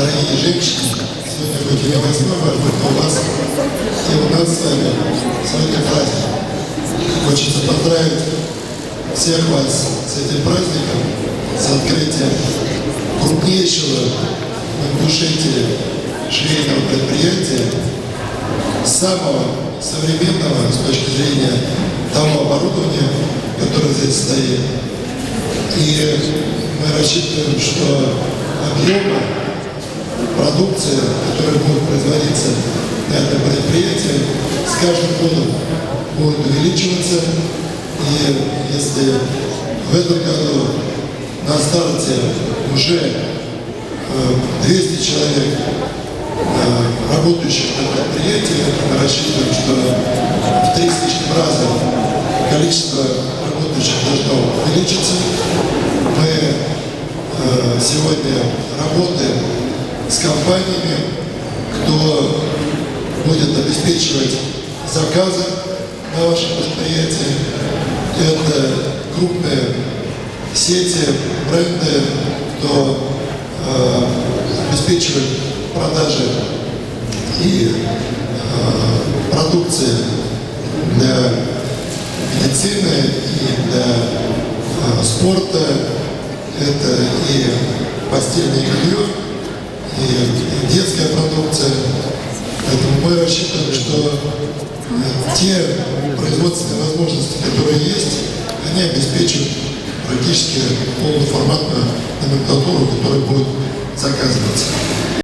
дорогие женщины, сегодня хоть и не 8 марта, у вас и у нас с вами сегодня праздник. Хочется поздравить всех вас с этим праздником, с открытием крупнейшего в Ингушетии швейного предприятия, самого современного с точки зрения того оборудования, которое здесь стоит. И мы рассчитываем, что объемы продукции, которые будут производиться на этом предприятии, с каждым годом будут увеличиваться. И если в этом году на старте уже 200 человек, работающих на предприятии, мы рассчитываем, что в 3 с лишним раза количество работающих должно увеличиться. Мы сегодня работаем с компаниями, кто будет обеспечивать заказы на вашем предприятии. Это крупные сети, бренды, кто обеспечивает продажи и продукции для медицины и для спорта. Это и постельное белье, и детская продукция. Поэтому мы рассчитываем, что те производственные возможности, которые есть, они обеспечат практически полноформатную номенклатуру, которая будет заказываться.